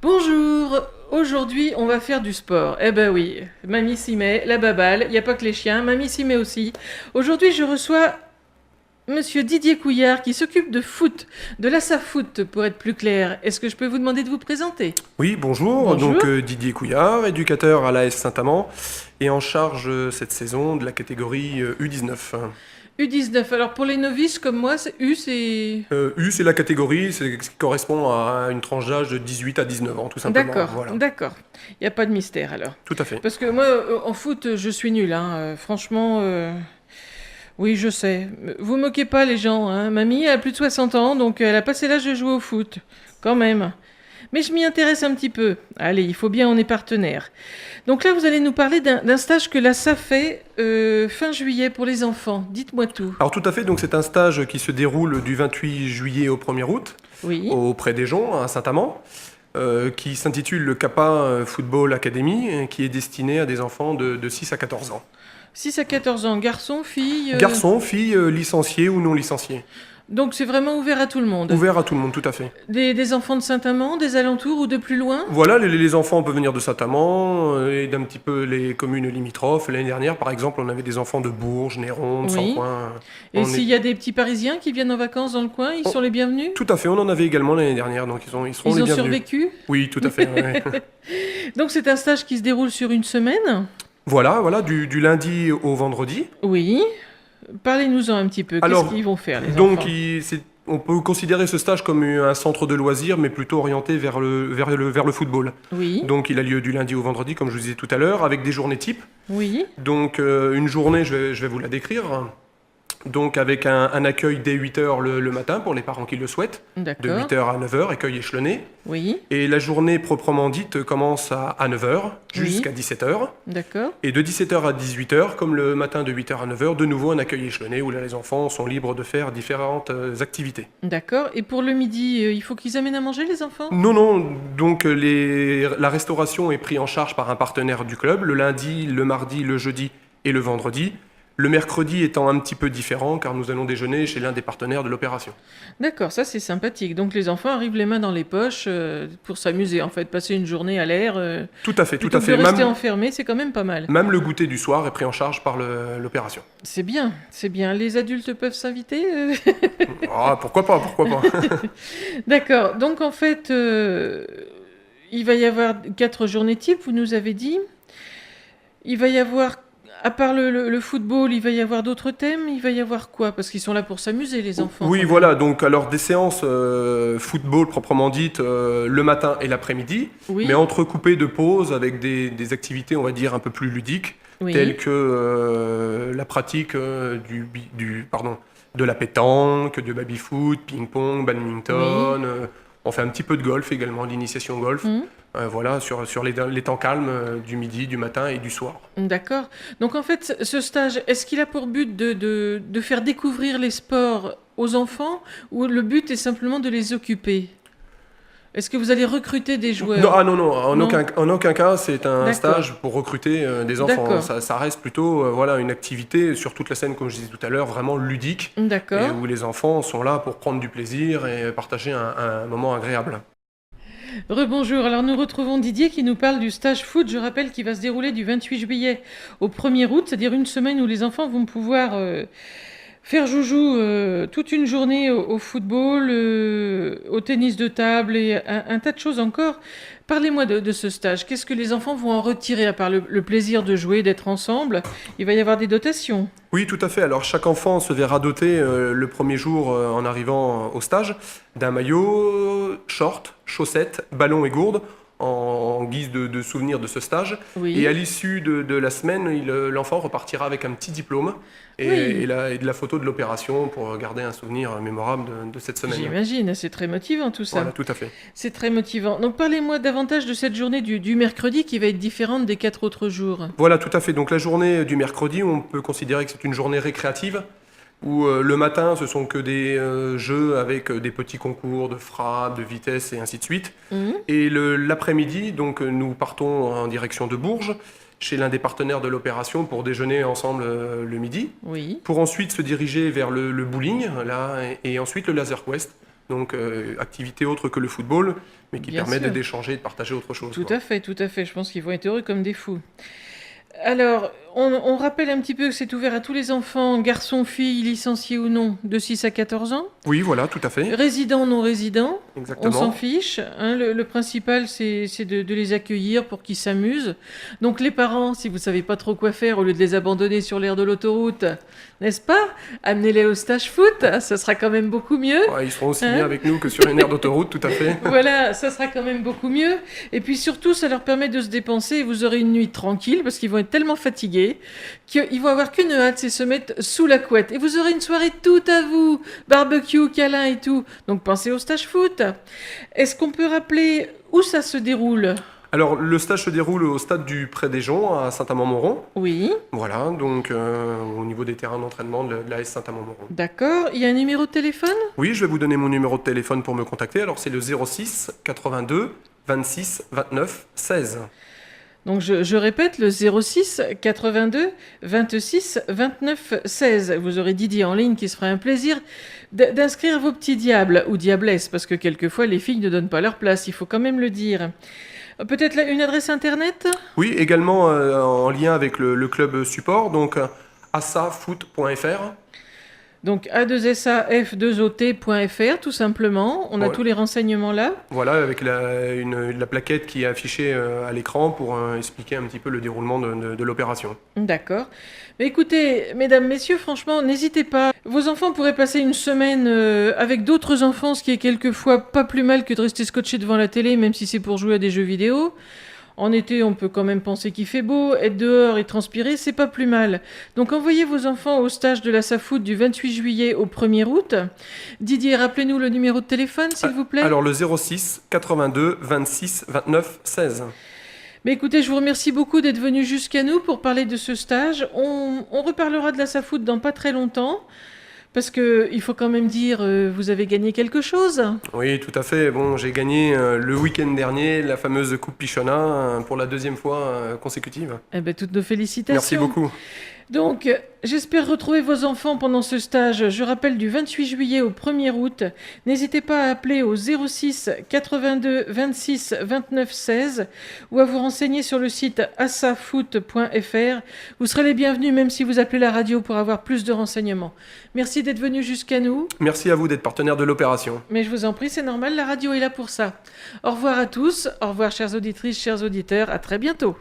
Bonjour, aujourd'hui on va faire du sport. Eh ben oui, mamie s'y met, la baballe, il n'y a pas que les chiens, mamie s'y met aussi. Aujourd'hui je reçois monsieur Didier Couillard qui s'occupe de foot, de l'ASSA-foot pour être plus clair. Est-ce que je peux vous demander de vous présenter? Oui, bonjour. Bonjour. Didier Couillard, éducateur à l'AS Saint-Amand et en charge cette saison de la catégorie U19. U19, alors pour les novices comme moi, c'est... U, c'est la catégorie, c'est ce qui correspond à une tranche d'âge de 18 à 19 ans, tout simplement. D'accord, Voilà, d'accord. Il n'y a pas de mystère alors. tout à fait. Parce que moi, en foot, je suis nulle, hein. Franchement, oui, je sais. Vous moquez pas les gens, hein. Mamie a plus de 60 ans, donc elle a passé l'âge de jouer au foot. Quand même. Mais je m'y intéresse un petit peu. Allez, il faut bien, on est partenaires. Donc là, vous allez nous parler d'un stage que l'ASSA fait fin juillet pour les enfants. Dites-moi tout. Alors tout à fait, donc c'est un stage qui se déroule du 28 juillet au 1er août Oui. auprès des Joncs, à Saint-Amand, qui s'intitule le CAPA Football Academy, qui est destiné à des enfants de 6 à 14 ans. 6 à 14 ans, garçon, fille. Garçons, filles, licenciés ou non licenciés. Donc c'est vraiment ouvert à tout le monde. Ouvert à tout le monde, tout à fait. Des enfants de Saint-Amand, des alentours ou de plus loin? Voilà, les enfants peuvent venir de Saint-Amand et d'un petit peu les communes limitrophes. L'année dernière, par exemple, on avait des enfants de Bourges, Néron, de Oui. Sancoin. Et On s'il est- y a des petits Parisiens qui viennent en vacances dans le coin, ils Oh, sont les bienvenus? Tout à fait, on en avait également l'année dernière, donc ils seront Ils les ont bienvenus. survécu? Oui, tout à fait. Ouais. Donc c'est un stage qui se déroule sur une semaine? Voilà, du lundi au vendredi. Oui. Parlez-nous-en un petit peu. Qu'est-ce Alors, qu'ils vont faire, les donc, enfants? on peut considérer ce stage comme un centre de loisirs, mais plutôt orienté vers le football. Oui. Donc, il a lieu du lundi au vendredi, comme je vous disais tout à l'heure, avec des journées types. Oui. Donc une journée, je vais vous la décrire. Donc avec un accueil dès 8 heures le matin pour les parents qui le souhaitent, de D'accord. 8 heures à 9 heures, accueil échelonné. Oui. Et la journée proprement dite commence à 9 heures jusqu'à 17 heures. D'accord. Et de 17 heures à 18 heures, comme le matin de 8 heures à 9 heures, de nouveau un accueil échelonné où là les enfants sont libres de faire différentes activités. D'accord. Et pour le midi, il faut qu'ils amènent à manger, les enfants? Non, donc la restauration est prise en charge par un partenaire du club, le lundi, le mardi, le jeudi et le vendredi. Le mercredi étant un petit peu différent car nous allons déjeuner chez l'un des partenaires de l'opération. D'accord, ça c'est sympathique. Donc les enfants arrivent les mains dans les poches pour s'amuser, en fait, passer une journée à l'air. Tout à fait, tout Plutôt à que de fait. rester enfermé, c'est quand même pas mal. Même le goûter du soir est pris en charge par l'opération. C'est bien, c'est bien. Les adultes peuvent s'inviter Ah, pourquoi pas, pourquoi pas. D'accord. Donc en fait, il va y avoir 4 journées types, vous nous avez dit. Il va y avoir, à part le football, il va y avoir d'autres thèmes. Il va y avoir quoi? Parce qu'ils sont là pour s'amuser, les enfants. Oui, quand même. voilà, donc alors des séances football proprement dites le matin et l'après-midi, Oui, mais entrecoupées de pauses avec des activités, on va dire, un peu plus ludiques, oui, telles que la pratique de la pétanque, de baby-foot, ping-pong, badminton. On fait un petit peu de golf également, l'initiation au golf. Mhm. Voilà, sur les temps calmes du midi, du matin et du soir. D'accord. Donc en fait, ce stage, est-ce qu'il a pour but de faire découvrir les sports aux enfants ou le but est simplement de les occuper? Est-ce que vous allez recruter des joueurs? Non, ah non, non, Non. en aucun cas, c'est un D'accord. stage pour recruter des enfants. D'accord. Ça reste plutôt voilà, une activité sur toute la scène, comme je disais tout à l'heure, vraiment ludique, et D'accord. où les enfants sont là pour prendre du plaisir et partager un moment agréable. Rebonjour, alors nous retrouvons Didier qui nous parle du stage foot, je rappelle, qui va se dérouler du 28 juillet au 1er août, c'est-à-dire une semaine où les enfants vont pouvoir faire joujou toute une journée au football, au tennis de table et un tas de choses encore. Parlez-moi de ce stage, qu'est-ce que les enfants vont en retirer à part le plaisir de jouer, d'être ensemble? Il va y avoir des dotations. Oui, tout à fait. Alors, chaque enfant se verra doté le premier jour en arrivant au stage d'un maillot, short, chaussettes, ballon et gourde en guise de souvenir de ce stage. Oui. Et à l'issue de la semaine, l'enfant repartira avec un petit diplôme Oui. et de la photo de l'opération pour garder un souvenir mémorable de cette semaine. J'imagine, c'est très motivant tout ça. Voilà, tout à fait. C'est très motivant. Donc parlez-moi davantage de cette journée du mercredi qui va être différente des 4 autres jours. Voilà, tout à fait. Donc la journée du mercredi, on peut considérer que c'est une journée récréative, où le matin, ce sont que des jeux avec des petits concours de frappe, de vitesse et ainsi de suite. Mhm. Et l'après-midi, donc nous partons en direction de Bourges, chez l'un des partenaires de l'opération pour déjeuner ensemble le midi, Oui. pour ensuite se diriger vers le bowling, là, et ensuite le Laser Quest, donc activité autre que le football, mais qui Bien permet sûr. d'échanger et de partager autre chose. Tout quoi. à fait, tout à fait. Je pense qu'ils vont être heureux comme des fous. Alors, on rappelle un petit peu que c'est ouvert à tous les enfants, garçons, filles, licenciés ou non, de 6 à 14 ans. Oui, voilà, tout à fait, Résidents, non résidents, on exactement. s'en fiche. Hein, le principal, c'est de les accueillir pour qu'ils s'amusent. Donc les parents, si vous savez pas trop quoi faire, au lieu de les abandonner sur l'aire de l'autoroute, n'est-ce pas? Amenez-les au stage foot, ça sera quand même beaucoup mieux. Ouais, ils seront aussi Hein bien avec nous que sur une aire d'autoroute, tout à fait. Voilà, ça sera quand même beaucoup mieux. Et puis surtout, ça leur permet de se dépenser et vous aurez une nuit tranquille parce qu'ils vont être tellement fatigués qu'ils vont avoir qu'une hâte, c'est se mettre sous la couette. Et vous aurez une soirée tout à vous, barbecue, câlin et tout. Donc pensez au stage foot. Est-ce qu'on peut rappeler où ça se déroule? Alors, le stage se déroule au stade du Pré des Joncs, à Saint-Amand-Montrond. Oui, Voilà, donc au niveau des terrains d'entraînement de l'AS Saint-Amand-Montrond. d'accord. Il y a un numéro de téléphone? Oui, je vais vous donner mon numéro de téléphone pour me contacter. Alors, c'est le 06 82 26 29 16. Donc je répète, le 06 82 26 29 16. Vous aurez Didier en ligne qui se fera un plaisir d'inscrire vos petits diables ou diablesses, parce que quelquefois les filles ne donnent pas leur place, il faut quand même le dire. Peut-être une adresse internet? Oui, également en lien avec le club support, donc assafoot.fr. Donc a2saf2ot.fr tout simplement, on a Ouais. tous les renseignements là. Voilà, avec la plaquette qui est affichée à l'écran pour expliquer un petit peu le déroulement de l'opération. D'accord. Mais écoutez, mesdames, messieurs, franchement, n'hésitez pas. Vos enfants pourraient passer une semaine avec d'autres enfants, ce qui est quelquefois pas plus mal que de rester scotché devant la télé, même si c'est pour jouer à des jeux vidéo. En été, on peut quand même penser qu'il fait beau, être dehors et transpirer, c'est pas plus mal. Donc envoyez vos enfants au stage de la SAFoot du 28 juillet au 1er août. Didier, rappelez-nous le numéro de téléphone, s'il vous plaît. Alors le 06 82 26 29 16. Mais écoutez, je vous remercie beaucoup d'être venu jusqu'à nous pour parler de ce stage. On reparlera de la SAFoot dans pas très longtemps. Parce que il faut quand même dire, vous avez gagné quelque chose. Oui, tout à fait. Bon, j'ai gagné le week-end dernier la fameuse Coupe Pichona pour la deuxième fois consécutive. Eh ben, toutes nos félicitations. Merci beaucoup. Donc, j'espère retrouver vos enfants pendant ce stage. Je rappelle du 28 juillet au 1er août. N'hésitez pas à appeler au 06 82 26 29 16 ou à vous renseigner sur le site assafoot.fr. Vous serez les bienvenus même si vous appelez la radio pour avoir plus de renseignements. Merci d'être venu jusqu'à nous. Merci à vous d'être partenaire de l'opération. Mais je vous en prie, c'est normal, la radio est là pour ça. Au revoir à tous, au revoir chères auditrices, chers auditeurs, à très bientôt.